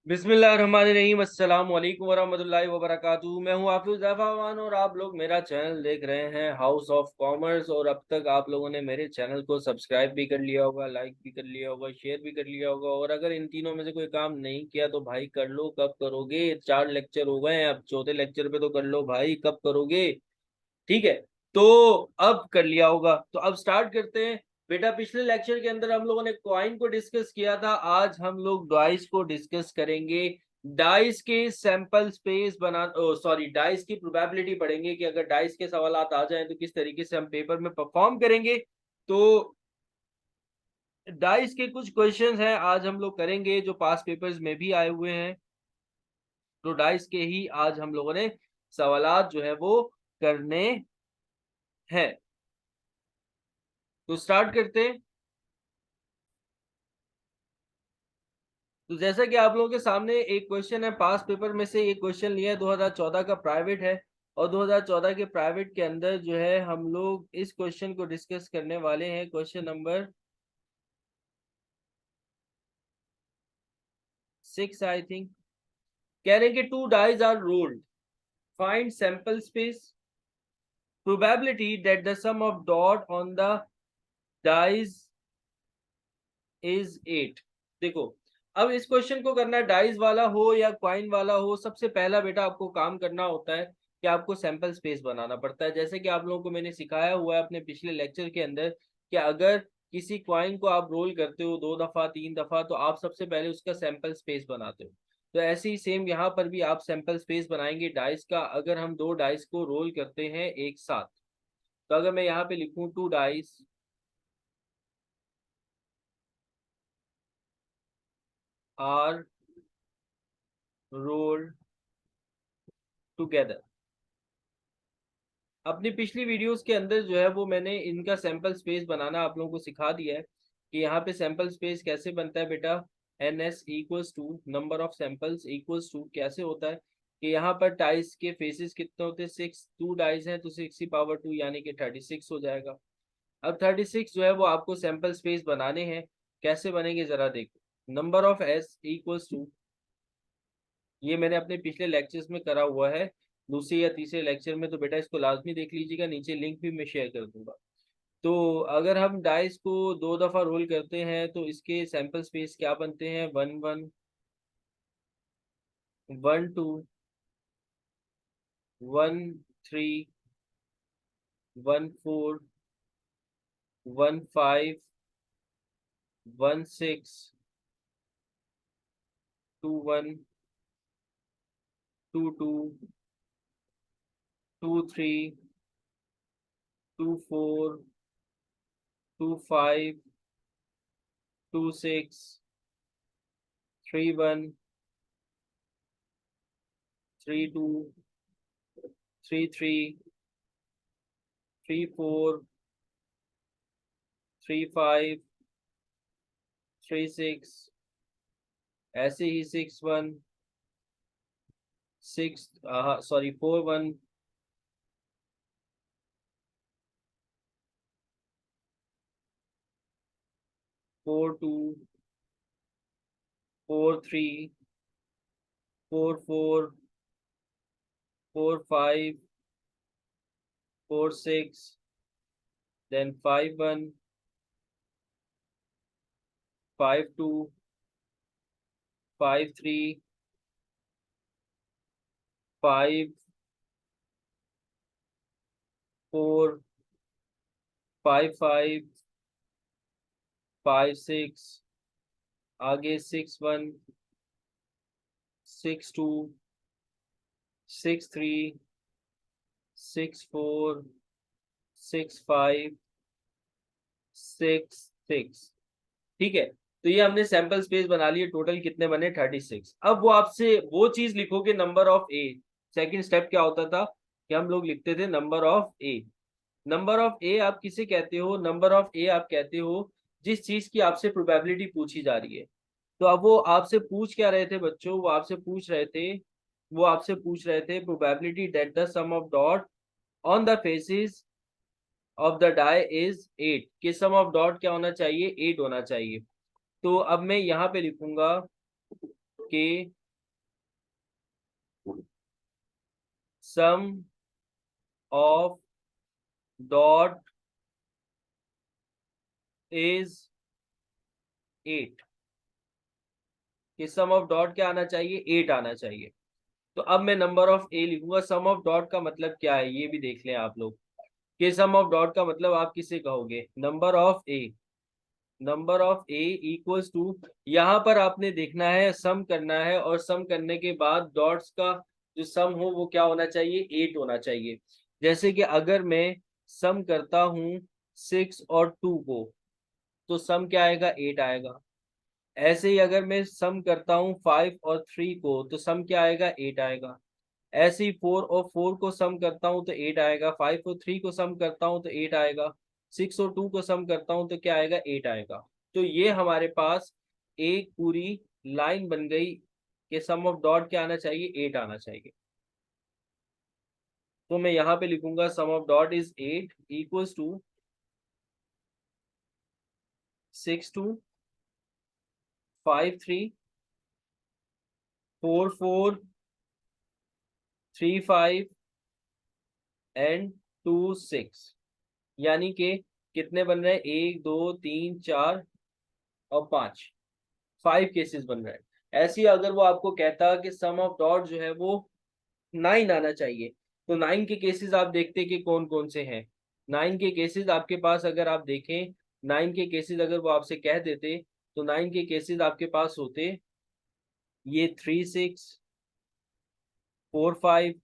बिस्मिल्लाहिर्रहमानिर्रहीम अस्सलाम वालेकुम वरहमतुल्लाहि वबरकातुहू। मैं हूं हाफिज ज़फ़ावान और आप लोग मेरा चैनल देख रहे हैं हाउस ऑफ कॉमर्स। और अब तक आप लोगों ने मेरे चैनल को सब्सक्राइब भी कर लिया होगा, लाइक भी कर लिया होगा, शेयर भी कर लिया होगा। और अगर इन तीनों में से कोई काम नहीं किया तो भाई कर लो, कब करोगे? 4 लेक्चर हो गए हैं, अब चौथे लेक्चर पे तो कर लो भाई, कब करोगे? ठीक है, तो अब कर लिया होगा तो अब स्टार्ट करते हैं। बेटा पिछले लेक्चर के अंदर हम लोगों ने कॉइन को डिस्कस किया था, आज हम लोग डाइस को डिस्कस करेंगे। डाइस के सैंपल स्पेस बना सॉरी डाइस की प्रोबेबिलिटी पढ़ेंगे कि अगर डाइस के सवालात आ जाएं तो किस तरीके से हम पेपर में परफॉर्म करेंगे। तो डाइस के कुछ क्वेश्चंस हैं आज हम लोग करेंगे जो पास पेपर्स में भी आए हुए हैं। तो डाइस के ही आज हम लोगों ने सवालात जो है वो करने हैं। तो स्टार्ट करते हैं। तो जैसा कि आप लोगों के सामने एक क्वेश्चन है, पास पेपर में से एक क्वेश्चन लिया है, 2014 का प्राइवेट है। और 2014 के प्राइवेट के अंदर जो है हम लोग इस क्वेश्चन को डिस्कस करने वाले हैं। Question number 6 I think. कह रहे हैं कि two dies are rolled, find sample space, probability that the sum of dot on the dies is 8। देखो, अब इस क्वेश्चन को करना है, डाइस वाला हो या क्वाइन वाला हो, सबसे पहला बेटा आपको काम करना होता है कि आपको सैंपल स्पेस बनाना पड़ता है। जैसे कि आप लोगों को मैंने सिखाया हुआ है अपने पिछले लेक्चर के अंदर कि अगर किसी क्वाइन को आप रोल करते हो 2 दफा 3 दफा तो आप सबसे पहले उसका सैंपल स्पेस बनाते हो। तो ऐसे ही सेम यहाँ पर भी आप सैंपल स्पेस बनाएंगे डाइस का। अगर हम 2 डाइस को रोल करते हैं एक साथ, तो अगर मैं यहाँ पे लिखूं 2 डाइस आर रोल्ड टुगेदर। अपनी पिछली वीडियोस के अंदर जो है वो मैंने इनका सैंपल स्पेस बनाना आप लोगों को सिखा दिया है कि यहाँ पे सैंपल स्पेस कैसे बनता है बेटा। N S equals to number of samples equals to कैसे होता है कि यहाँ पर डाइस के फेसेस कितने होते हैं? 6। 2 डाइस हैं तो 6 की पावर 2 यानी कि 36 हो जाएगा। अब 36 जो है वो आपको सैंपल स्पेस बनाने हैं। कैसे बनेंगे जरा देखो। Number of S equals to, ये मैंने अपने पिछले लेक्चर्स में करा हुआ है, दूसरे या तीसरे लेक्चर में, तो बेटा इसको लाजमी देख लीजिएगा, नीचे लिंक भी मैं शेयर कर दूंगा। तो अगर हम डाइस को 2 दफा रोल करते हैं तो इसके सैंपल स्पेस क्या बनते हैं? 1 1, 1 2, 1 3, 1 4, 1 5, 1 6, 2 1, 2 2, 2 3, 2 4, 2 5, 2 6, 3 1, 3 2, 3 3, 3 4, 3 5, 3 6, ऐसे ही 6 1, 6 सॉरी 4 1, 4 2, 4 3, 4 4, 4 5, 4 6, then 5 1, 5 2, 5 3, 5 4, 5 5, 5 6, आगे 6 1, 6 2, 6 3, 6 4, 6 5, 6 6। ठीक है, तो ये हमने सैंपल स्पेस बना लिए। टोटल कितने बने? 36। अब वो आपसे वो चीज लिखोगे number of A. Second step क्या होता था कि हम लोग लिखते थे number of A. Number of A आप किसे कहते हो? नंबर ऑफ ए आप कहते हो जिस चीज की आपसे प्रोबेबिलिटी पूछी जा रही है। तो अब वो आपसे पूछ क्या रहे थे बच्चों? वो आपसे पूछ रहे थे probability that the sum of dot on the faces of the die is 8, कि सम ऑफ डॉट क्या होना चाहिए? 8 होना चाहिए। तो अब मैं यहाँ पे लिखूंगा के सम ऑफ डॉट इज 8, कि सम ऑफ डॉट क्या आना चाहिए, 8 आना चाहिए। तो अब मैं नंबर ऑफ ए लिखूंगा। सम ऑफ डॉट का मतलब क्या है ये भी देख लें आप लोग, कि सम ऑफ डॉट का मतलब आप किसे कहोगे, number of A. Number of A equals to, यहाँ पर आपने देखना है, सम करना है, और सम करने के बाद डॉट्स का जो सम हो वो क्या होना चाहिए, 8 होना चाहिए। जैसे कि अगर मैं सम करता हूँ 6 और 2 को, तो सम क्या आएगा, 8 आएगा। ऐसे ही अगर मैं सम करता हूँ 5 और 3 को, तो सम क्या आएगा, 8 आएगा। ऐसे ही 4 और 4 को सम करता हूँ तो 8 आएगा। 5 और 3 को सम करता हूँ तो 8 आएगा। 6 और 2 को सम करता हूँ तो क्या आएगा, 8 आएगा। तो ये हमारे पास एक पूरी लाइन बन गई कि सम ऑफ डॉट क्या आना चाहिए, 8 आना चाहिए। तो मैं यहाँ पे लिखूंगा sum of dot is 8 equals to 6 2 5 3 4 4 3 5 and 2 6। यानी कि कितने बन रहे हैं, 1 2 3 4 और 5, 5 केसेस बन रहे हैं। ऐसे ही अगर वो आपको कहता कि सम ऑफ डॉट जो है वो 9 आना चाहिए, तो 9 के केसेस आप देखते कि कौन कौन से हैं। 9 के केसेस आपके पास अगर आप देखें, 9 के केसेस अगर वो आपसे कह देते, तो 9 के केसेस आपके पास होते ये 3 6 4 5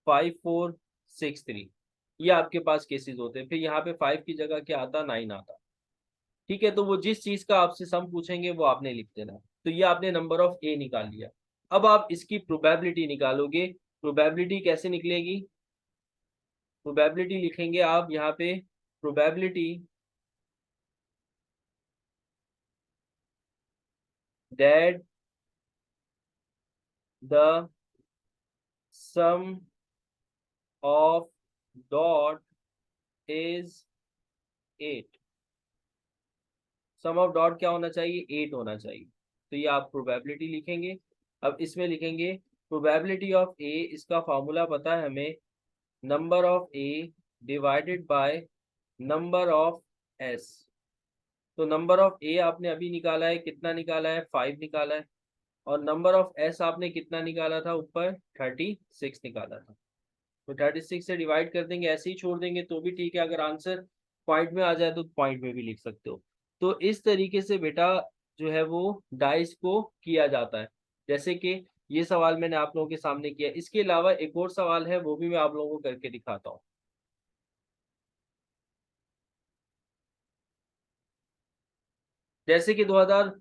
5 4 6 3। ये आपके पास केसेस होते। फिर यहाँ पे 5 की जगह क्या आता, 9 आता। ठीक है, तो वो जिस चीज का आपसे सम पूछेंगे वो आपने लिख देना। तो ये आपने नंबर ऑफ ए निकाल लिया। अब आप इसकी प्रोबेबिलिटी निकालोगे। प्रोबेबिलिटी कैसे निकलेगी, प्रोबेबिलिटी लिखेंगे आप यहाँ पे, probability that the sum of dot is 8। Sum of dot क्या होना चाहिए, 8 होना चाहिए। तो ये आप प्रोबेबिलिटी लिखेंगे। अब इसमें लिखेंगे प्रोबेबिलिटी ऑफ ए, इसका फॉर्मूला पता है हमें, number of A divided by number of S. तो नंबर ऑफ ए आपने अभी निकाला है, कितना निकाला है, 5 निकाला है। और नंबर ऑफ एस आपने कितना निकाला था, ऊपर 36 निकाला था। तो 36 से डिवाइड कर देंगे, ऐसे ही छोड़ देंगे तो भी ठीक है। अगर आंसर पॉइंट में आ जाए तो पॉइंट में भी लिख सकते हो। तो इस तरीके से बेटा जो है वो डाइस को किया जाता है। जैसे कि ये सवाल मैंने आप लोगों के सामने किया। इसके अलावा एक और सवाल है, वो भी मैं आप लोगों को करके दिखाता हूँ। जैसे कि 2000,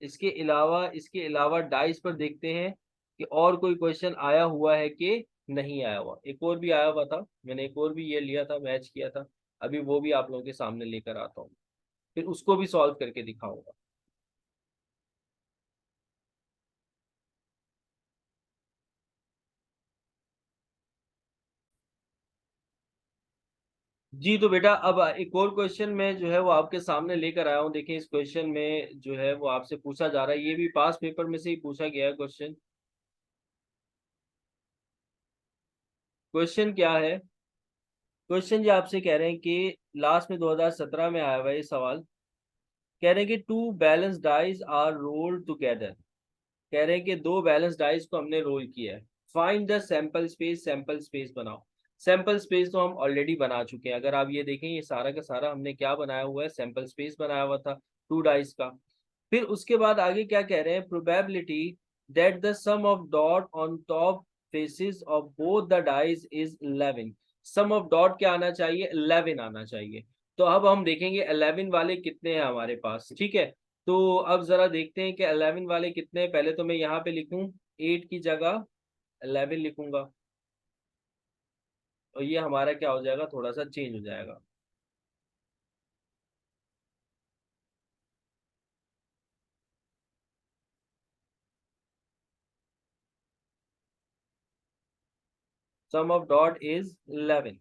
इसके अलावा डाइस पर देखते हैं कि और कोई क्वेश्चन आया हुआ है कि नहीं आया हुआ। एक और भी आया हुआ था, मैंने एक और भी ये लिया था, मैच किया था। अभी वो भी आप लोगों के सामने लेकर आता हूँ, फिर उसको भी सॉल्व करके दिखाऊंगा। जी तो बेटा अब एक और क्वेश्चन में जो है वो आपके सामने लेकर आया हूँ। देखिए इस क्वेश्चन में जो है वो आपसे पूछा जा रहा है, ये भी पास पेपर में से ही पूछा गया है क्वेश्चन। क्वेश्चन क्या है, क्वेश्चन जो आपसे कह रहे हैं कि लास्ट में 2017 में आया हुआ है ये सवाल। कह रहे हैं कि two balance dies are rolled together. कह रहे हैं कि दो बैलेंस डाइज को हमने रोल किया है। Find the sample space, sample space बनाओ। सैंपल स्पेस तो हम ऑलरेडी बना चुके हैं। अगर आप ये देखें, ये सारा का सारा हमने क्या बनाया हुआ है, सैंपल स्पेस बनाया हुआ था टू डाइज का। फिर उसके बाद आगे क्या कह रहे हैं, probability that the sum of dot on top faces of both the dies is 11। Sum of dot क्या आना चाहिए, 11 आना चाहिए। तो अब हम देखेंगे 11 वाले कितने हैं हमारे पास। ठीक है, तो अब जरा देखते हैं कि 11 वाले कितने हैं। पहले तो मैं यहाँ पे लिखूं 8 की जगह 11 लिखूंगा, और ये हमारा क्या हो जाएगा, थोड़ा सा चेंज हो जाएगा। सम ऑफ डॉट इज 11,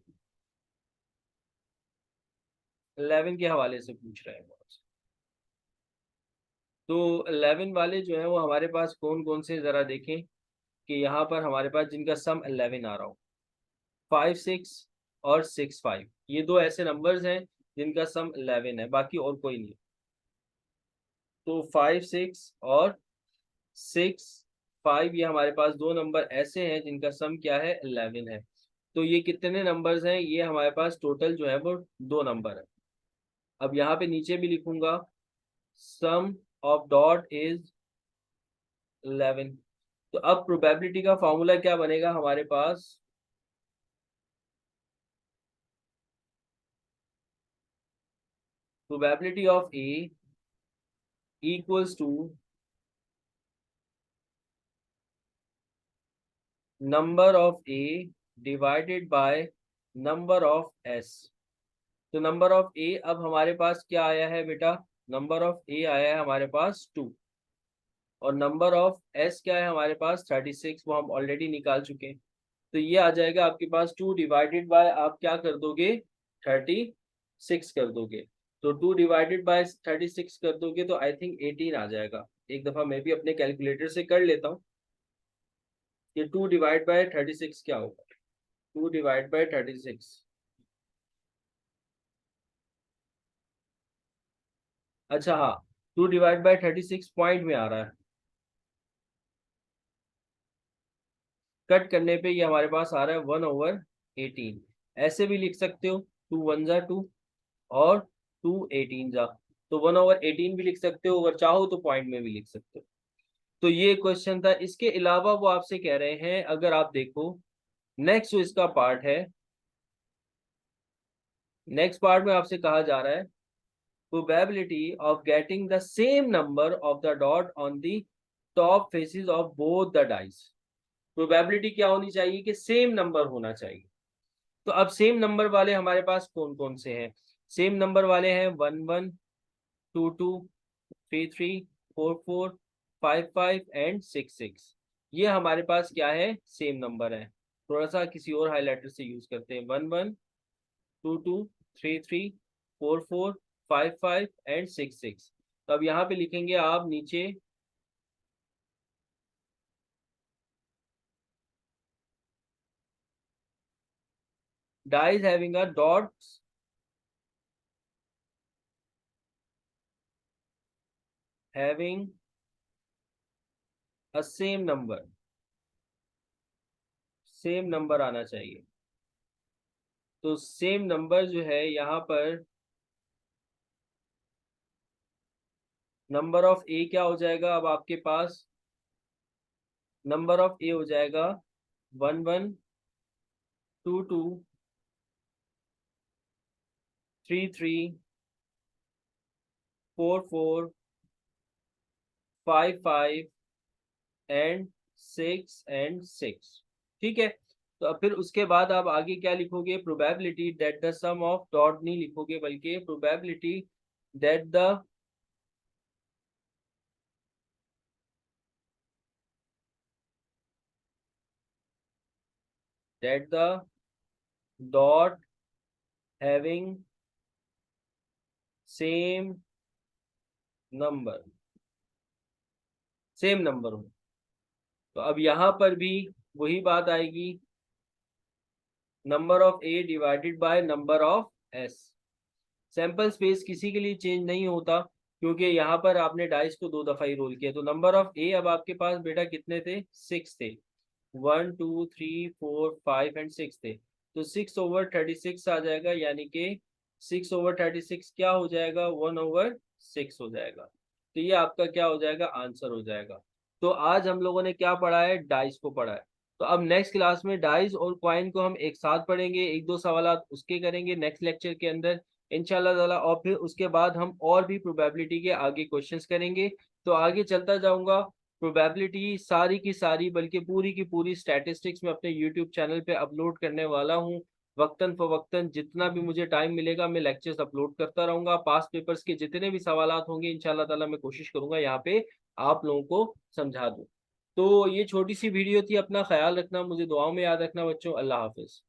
11 के हवाले से पूछ रहे हैं। तो 11 वाले जो है वो हमारे पास कौन कौन से, जरा देखें कि यहाँ पर हमारे पास जिनका सम 11 आ रहा हो, 5 6 और 6 5, ये दो ऐसे नंबर्स हैं जिनका सम 11 है, बाकी और कोई नहीं। तो 5 6 और 6 5, ये हमारे पास दो नंबर ऐसे हैं जिनका सम क्या है, 11 है। तो ये कितने नंबर्स हैं, ये हमारे पास टोटल जो है वो दो नंबर है। अब यहाँ पे नीचे भी लिखूंगा सम ऑफ डॉट इज 11। तो अब प्रोबेबिलिटी का फॉर्मूला क्या बनेगा हमारे पास, probability of A equals to number of A divided by number of S. तो नंबर ऑफ ए अब हमारे पास क्या आया है बेटा, नंबर ऑफ ए आया है हमारे पास 2, और नंबर ऑफ एस क्या है हमारे पास 36, वो हम ऑलरेडी निकाल चुके हैं। तो ये आ जाएगा आपके पास 2 डिवाइडेड बाय, आप क्या कर दोगे, 36 कर दोगे। तो 2 डिवाइडेड बाय 36 कर दोगे तो आई थिंक 18 आ जाएगा। एक दफा मैं भी अपने कैलकुलेटर से कर लेता हूँ कि 2 डिवाइड बाय 36 क्या होगा। 2 डिवाइड बाय 36, अच्छा हाँ, 2 डिवाइड बाय 36 पॉइंट में आ रहा है, कट करने पे ये हमारे पास आ रहा है 1/18। ऐसे भी लिख सकते हो, 2 1 जा 2 और 2 18 जा, तो 1/18 भी लिख सकते हो, अगर चाहो तो पॉइंट में भी लिख सकते हो। तो ये क्वेश्चन था। इसके अलावा वो आपसे कह रहे हैं, अगर आप देखो नेक्स्ट जो इसका पार्ट है, नेक्स्ट पार्ट में आपसे कहा जा रहा है probability of getting the same number of the dot on the top faces of both the dice. Probability क्या होनी चाहिए कि सेम नंबर होना चाहिए। तो अब सेम नंबर वाले हमारे पास कौन कौन से हैं, सेम नंबर वाले हैं 1 1 2 2 3 3 4 4 5 5 एंड 6 6। ये हमारे पास क्या है, सेम नंबर है। थोड़ा सा किसी और हाईलाइटर से यूज करते हैं, 1 1 2 2 3 3 4 4 5 5 एंड 6 6। तो अब यहाँ पे लिखेंगे आप नीचे dies having a dots having a same number, same number आना चाहिए। तो सेम नंबर जो है यहाँ पर, नंबर ऑफ ए क्या हो जाएगा अब आपके पास, नंबर ऑफ ए हो जाएगा 1 1 2 2 3 3 4 4 5 5 एंड 6 ठीक है। तो अब फिर उसके बाद आप आगे क्या लिखोगे, probability that the sum of dot नहीं लिखोगे, बल्कि probability that the that the dot having same number, same number हो। तो अब यहाँ पर भी वही बात आएगी, number of A divided by number of S. Sample space किसी के लिए चेंज नहीं होता, क्योंकि यहाँ पर आपने डाइस को दो दफा ही रोल किया। तो नंबर ऑफ ए अब आपके पास बेटा कितने थे, 6 थे, 1 2 3 4 5 एंड 6 थे। तो 6/36 आ जाएगा, यानी कि 6/36 क्या हो जाएगा, 1/6 हो जाएगा। तो ये आपका क्या हो जाएगा, आंसर हो जाएगा। तो आज हम लोगों ने क्या पढ़ा है, डाइस को पढ़ा है। तो अब नेक्स्ट क्लास में डाइस और कॉइन को हम एक साथ पढ़ेंगे, एक दो सवाल उसके करेंगे नेक्स्ट लेक्चर के अंदर इंशाल्लाह ताला, और फिर उसके बाद हम और भी प्रोबेबिलिटी के आगे क्वेश्चंस करेंगे। तो आगे चलता जाऊंगा, प्रोबेबिलिटी सारी की सारी, बल्कि पूरी की पूरी स्टैटिस्टिक्स में अपने यूट्यूब चैनल पे अपलोड करने वाला हूँ। वक्तन फवक्तन जितना भी मुझे टाइम मिलेगा मैं लेक्चर्स अपलोड करता रहूंगा। पास पेपर्स के जितने भी सवालात होंगे इंशाल्लाह ताला मैं कोशिश करूंगा यहाँ पे आप लोगों को समझा दूँ। तो ये छोटी सी वीडियो थी, अपना ख्याल रखना, मुझे दुआओं में याद रखना बच्चों। अल्लाह हाफिज।